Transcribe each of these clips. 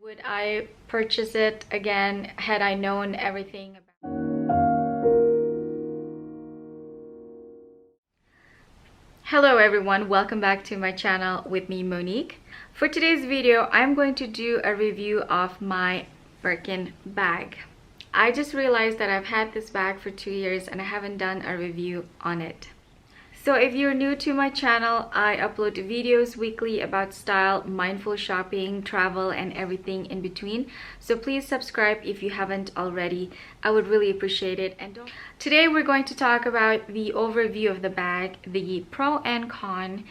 Would I purchase it again had I known everything about it? Hello everyone, welcome back to my channel with me, Monique. For today's video, I'm going to do a review of my Birkin bag. I just realized that I've had this bag for 2 years and I haven't done a review on it. So if you're new to my channel, I upload videos weekly about style, mindful shopping, travel, and everything in between. So please subscribe if you haven't already. I would really appreciate it. Today we're going to talk about the overview of the bag, the pro and con,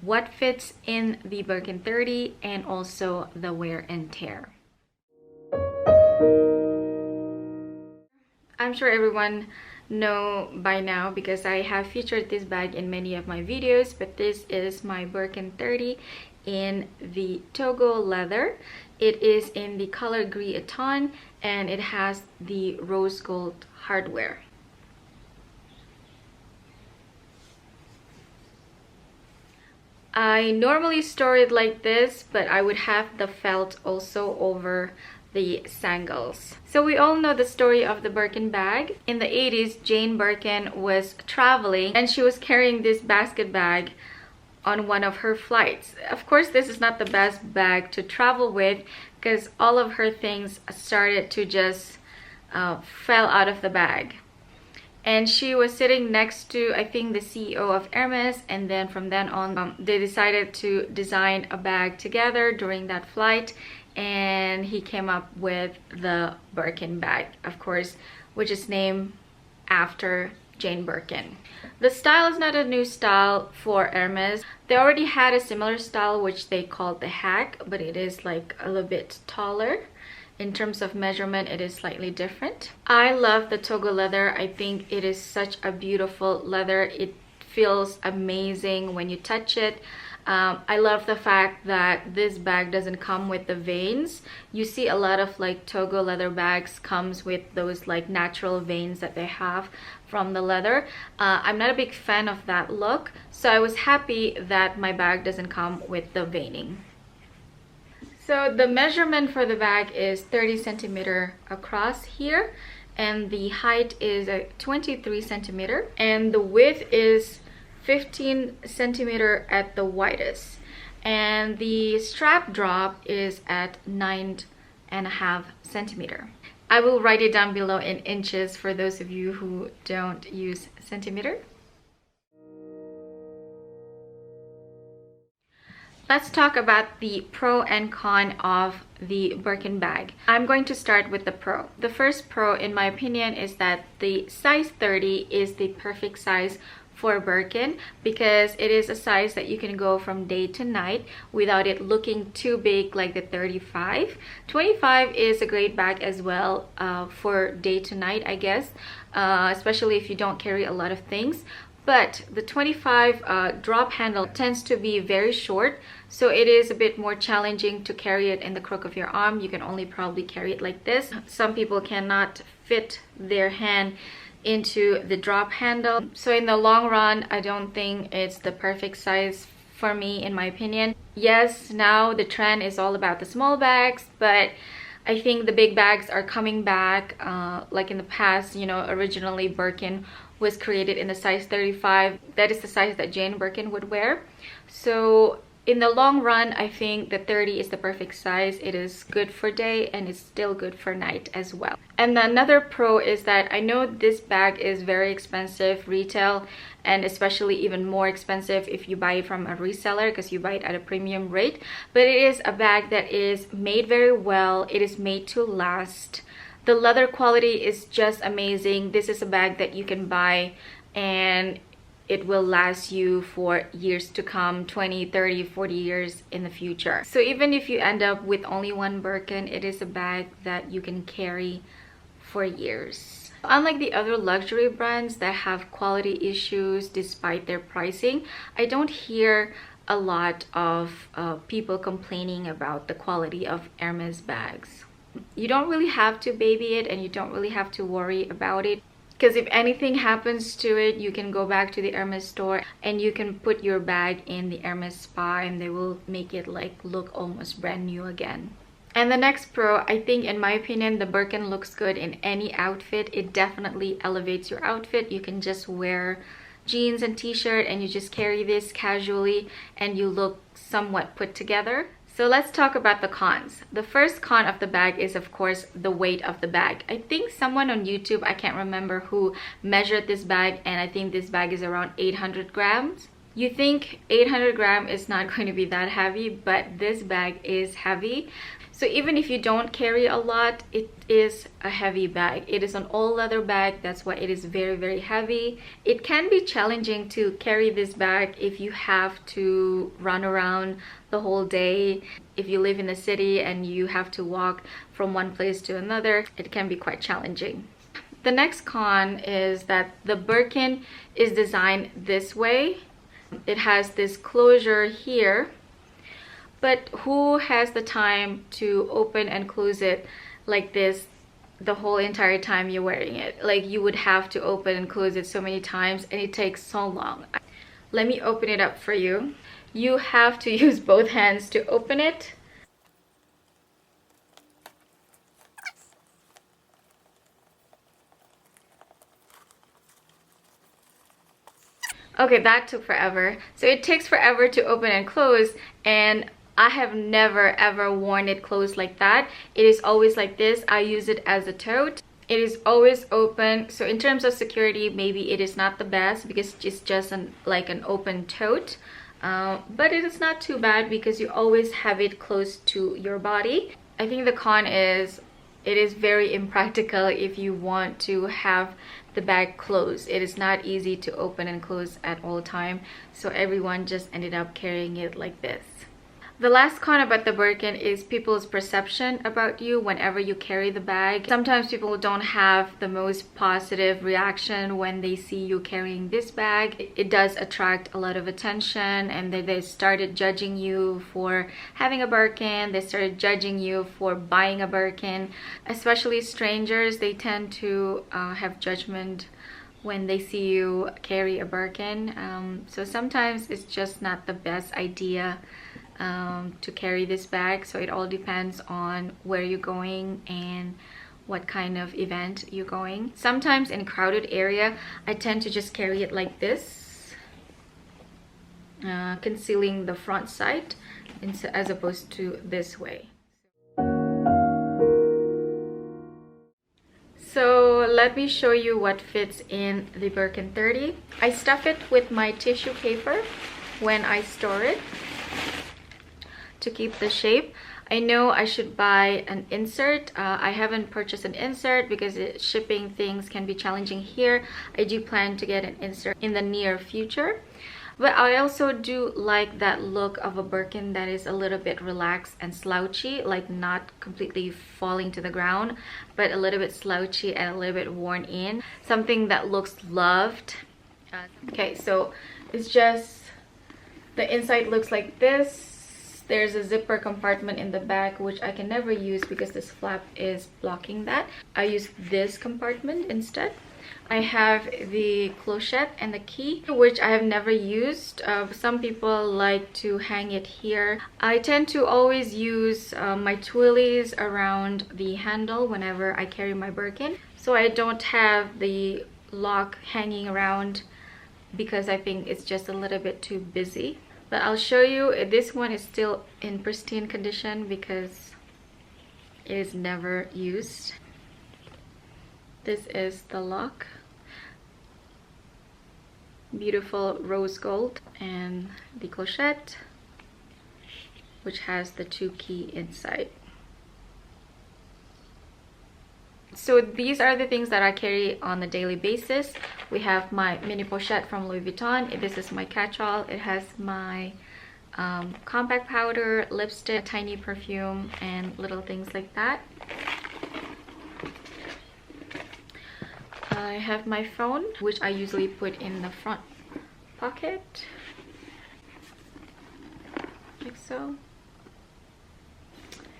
what fits in the Birkin 30, and also the wear and tear. I'm sure everyone know by now because I have featured this bag in many of my videos, but this is my Birkin 30 in the Togo leather. It is in the color gris-eton and it has the rose gold hardware. I normally store it like this, but I would have the felt also over the sangles. So we all know the story of the Birkin bag. In the 80s, Jane Birkin was traveling and she was carrying this basket bag on one of her flights. Of course, this is not the best bag to travel with because all of her things started to just fell out of the bag. And she was sitting next to, I think, the CEO of Hermès, and then from then on, they decided to design a bag together during that flight, and he came up with the Birkin bag, of course, which is named after Jane Birkin. The style is not a new style for Hermès. They already had a similar style which they called the hack, but it is like a little bit taller. In terms of measurement, it is slightly different. I love the Togo leather. I think it is such a beautiful leather. It feels amazing when you touch it. I love the fact that this bag doesn't come with the veins. You see a lot of like Togo leather bags comes with those like natural veins that they have from the leather. I'm not a big fan of that look, so I was happy that my bag doesn't come with the veining. So the measurement for the bag is 30 centimeter across here, and the height is 23 centimeter, and the width is 15 centimeter at the widest, and the strap drop is at 9.5 centimeter. I will write it down below in inches for those of you who don't use centimeter. Let's talk about the pro and con of the Birkin bag. I'm going to start with the pro. The first pro, in my opinion, is that the size 30 is the perfect size for Birkin because it is a size that you can go from day to night without it looking too big like the 35. 25 is a great bag as well for day to night, I guess, especially if you don't carry a lot of things. But the 25 drop handle tends to be very short, so it is a bit more challenging to carry it in the crook of your arm. You can only probably carry it like this. Some people cannot fit their hand into the drop handle. So in the long run, I don't think it's the perfect size for me, in my opinion. Yes, now the trend is all about the small bags, but I think the big bags are coming back. Like in the past, you know, originally Birkin was created in the size 35. That is the size that Jane Birkin would wear. So in the long run, I think the 30 is the perfect size. It is good for day and it's still good for night as well. And another pro is that I know this bag is very expensive retail, and especially even more expensive if you buy it from a reseller because you buy it at a premium rate. But it is a bag that is made very well. It is made to last. The leather quality is just amazing. This is a bag that you can buy and it will last you for years to come, 20, 30, 40 years in the future. So even if you end up with only one Birkin, it is a bag that you can carry for years. Unlike the other luxury brands that have quality issues despite their pricing, I don't hear a lot of people complaining about the quality of Hermès bags. You don't really have to baby it and you don't really have to worry about it, because if anything happens to it, you can go back to the Hermès store and you can put your bag in the Hermès spa and they will make it like look almost brand new again. And the next pro, I think in my opinion, the Birkin looks good in any outfit. It definitely elevates your outfit. You can just wear jeans and t-shirt and you just carry this casually and you look somewhat put together. So let's talk about the cons. The first con of the bag is of course the weight of the bag. I think someone on YouTube, I can't remember who, measured this bag, and I think this bag is around 800 grams. You think 800 grams is not going to be that heavy, but this bag is heavy. So even if you don't carry a lot, it is a heavy bag. It is an all leather bag. That's why it is very, very heavy. It can be challenging to carry this bag if you have to run around the whole day. If you live in a city and you have to walk from one place to another, it can be quite challenging. The next con is that the Birkin is designed this way. It has this closure here. But who has the time to open and close it like this the whole entire time you're wearing it? Like, you would have to open and close it so many times and it takes so long. Let me open it up for you. You have to use both hands to open it. Okay, that took forever. So it takes forever to open and close, and I have never ever worn it closed like that. It is always like this. I use it as a tote. It is always open. So in terms of security, maybe it is not the best because it's just like an open tote. But it is not too bad because you always have it close to your body. I think the con is it is very impractical if you want to have the bag closed. It is not easy to open and close at all time. So everyone just ended up carrying it like this. The last con about the Birkin is people's perception about you whenever you carry the bag. Sometimes people don't have the most positive reaction when they see you carrying this bag. It does attract a lot of attention, and they started judging you for having a Birkin. They started judging you for buying a Birkin. Especially strangers, they tend to have judgment when they see you carry a Birkin. So sometimes it's just not the best idea to carry this bag. So it all depends on where you're going and what kind of event you're going. Sometimes in a crowded area, I tend to just carry it like this, concealing the front side as opposed to this way. So let me show you what fits in the Birkin 30. I stuff it with my tissue paper when I store it to keep the shape. I know I should buy an insert. I haven't purchased an insert because shipping things can be challenging here. I do plan to get an insert in the near future. But I also do like that look of a Birkin that is a little bit relaxed and slouchy, like not completely falling to the ground, but a little bit slouchy and a little bit worn in. Something that looks loved. Okay, so it's just, the inside looks like this. There's a zipper compartment in the back, which I can never use because this flap is blocking that. I use this compartment instead. I have the clochette and the key, which I have never used. Some people like to hang it here. I tend to always use my twillies around the handle whenever I carry my Birkin. So I don't have the lock hanging around because I think it's just a little bit too busy. But I'll show you, this one is still in pristine condition because it is never used. This is the lock. Beautiful rose gold, and the clochette, which has the 2 keys inside. So these are the things that I carry on a daily basis. We have my mini pochette from Louis Vuitton. This is my catch-all. It has my compact powder, lipstick, tiny perfume, and little things like that. I have my phone, which I usually put in the front pocket, like so.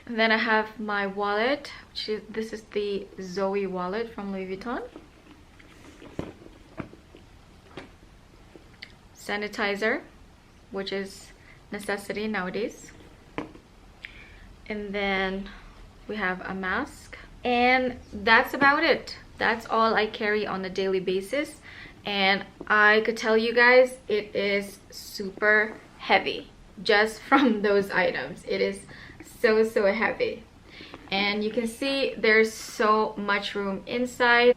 And then I have my wallet, this is the Zoe wallet from Louis Vuitton. Sanitizer, which is necessity nowadays. And then We have a mask, and that's about it. That's all I carry on a daily basis, and I could tell you guys it is super heavy just from those items. It is so heavy, and you can see there's so much room inside.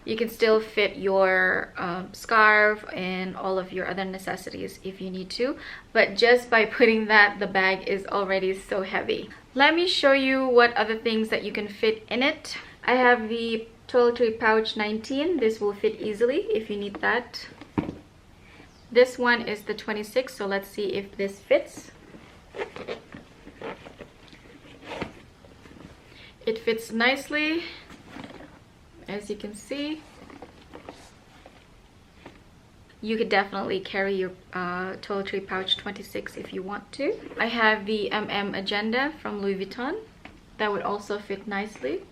You can still fit your scarf and all of your other necessities if you need to, but just by putting that, the bag is already so heavy. Let me show you what other things that you can fit in it. I have the toiletry pouch 19. This will fit easily if you need that. This one is the 26, so let's see if this fits. It fits nicely. As you can see, you could definitely carry your toiletry pouch 26 if you want to. I have the Agenda from Louis Vuitton. That would also fit nicely.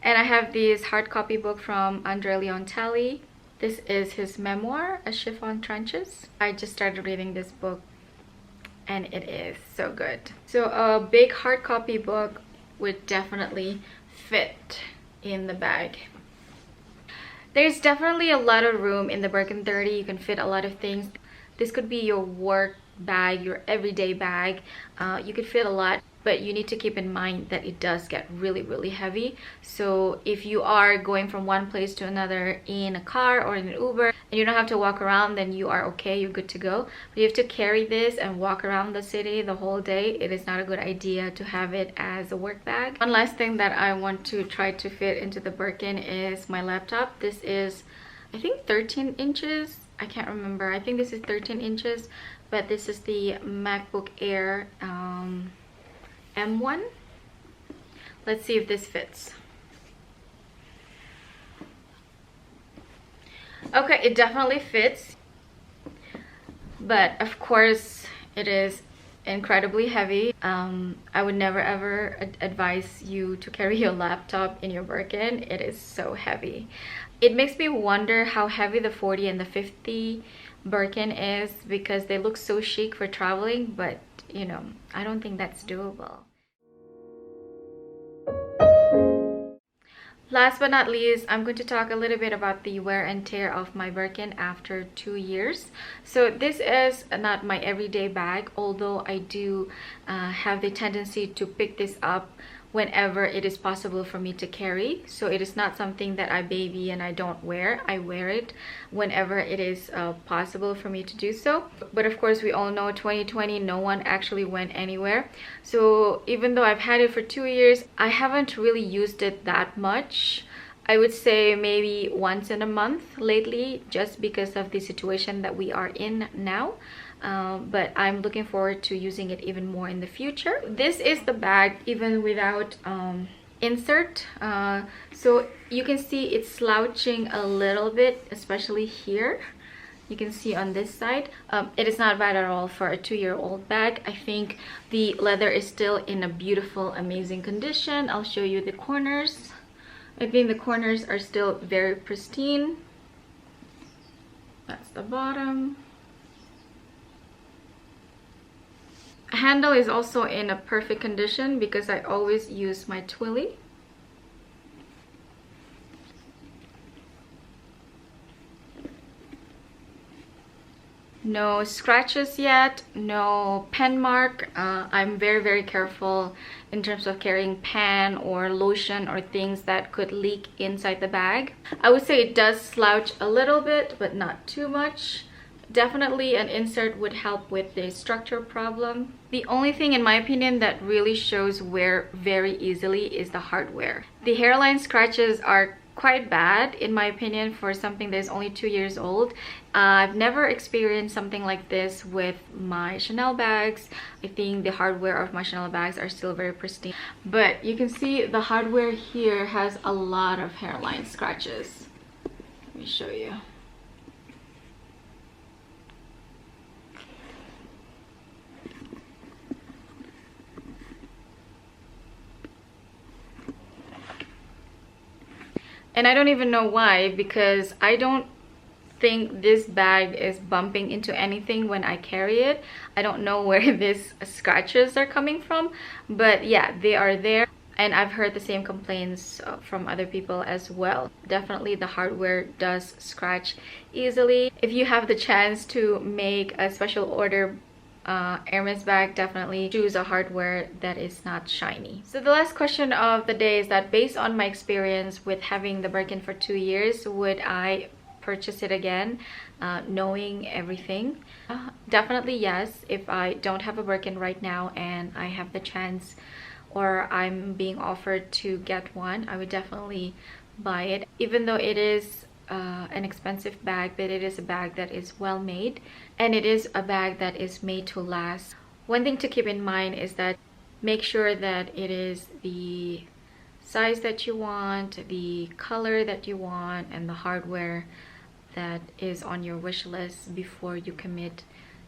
And I have this hard copy book from Andrea Leontali. This is his memoir, A Chiffon Trenches. I just started reading this book and it is so good. So a big hard copy book would definitely fit in the bag. There's definitely a lot of room in the Birkin 30. You can fit a lot of things. This could be your work bag, your everyday bag. You could fit a lot, but you need to keep in mind that it does get really heavy. So if you are going from one place to another in a car or in an Uber and you don't have to walk around, then you are okay, you're good to go. But you have to carry this and walk around the city the whole day. It is not a good idea to have it as a work bag. One last thing that I want to try to fit into the Birkin is my laptop. This is, I think, 13 inches. I can't remember. I think this is 13 inches, but this is the MacBook Air M1. Let's see if this fits. Okay, it definitely fits, but of course it is incredibly heavy. I would never ever advise you to carry your laptop in your Birkin. It is so heavy. It makes me wonder how heavy the 40 and the 50 Birkin is, because they look so chic for traveling, but you know, I don't think that's doable. Last but not least, I'm going to talk a little bit about the wear and tear of my Birkin after 2 years. So this is not my everyday bag, although I do have the tendency to pick this up whenever it is possible for me to carry. So it is not something that I baby and I don't wear. I wear it whenever it is possible for me to do so. But of course, we all know 2020, no one actually went anywhere. So even though I've had it for 2 years, I haven't really used it that much. I would say maybe once in a month lately, just because of the situation that we are in now. But I'm looking forward to using it even more in the future. This is the bag even without insert. So you can see it's slouching a little bit, especially here. You can see on this side. It is not bad at all for a 2-year-old bag. I think the leather is still in a beautiful, amazing condition. I'll show you the corners. I think the corners are still very pristine. That's the bottom. Handle is also in a perfect condition because I always use my twilly. No scratches yet, no pen mark. I'm very careful in terms of carrying pen or lotion or things that could leak inside the bag. I would say it does slouch a little bit, but not too much. Definitely an insert would help with the structure problem. The only thing in my opinion that really shows wear very easily is the hardware. The hairline scratches are quite bad in my opinion for something that is only 2 years old. I've never experienced something like this with my Chanel bags. I think the hardware of my Chanel bags are still very pristine, but you can see the hardware here has a lot of hairline scratches. Let me show you. And I don't even know why, because I don't think this bag is bumping into anything when I carry it. I don't know where these scratches are coming from, but yeah, they are there. And I've heard the same complaints from other people as well. Definitely the hardware does scratch easily. If you have the chance to make a special order Hermès bag, definitely choose a hardware that is not shiny. So the last question of the day is that, based on my experience with having the Birkin for 2 years, would I purchase it again, knowing everything? Definitely yes. If I don't have a Birkin right now and I have the chance, or I'm being offered to get one, I would definitely buy it. Even though it is an expensive bag, but it is a bag that is well made, and it is a bag that is made to last. One thing to keep in mind is that make sure that it is the size that you want, the color that you want, and the hardware that is on your wish list before you commit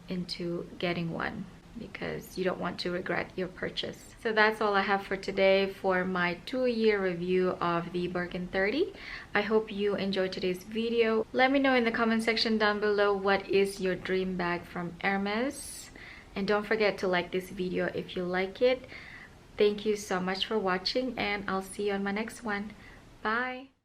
into getting one, because you don't want to regret your purchase. So that's all I have for today for my 2-year review of the Birkin 30. I hope you enjoyed today's video. Let me know in the comment section down below what is your dream bag from Hermès. And don't forget to like this video if you like it. Thank you so much for watching, and I'll see you on my next one. Bye!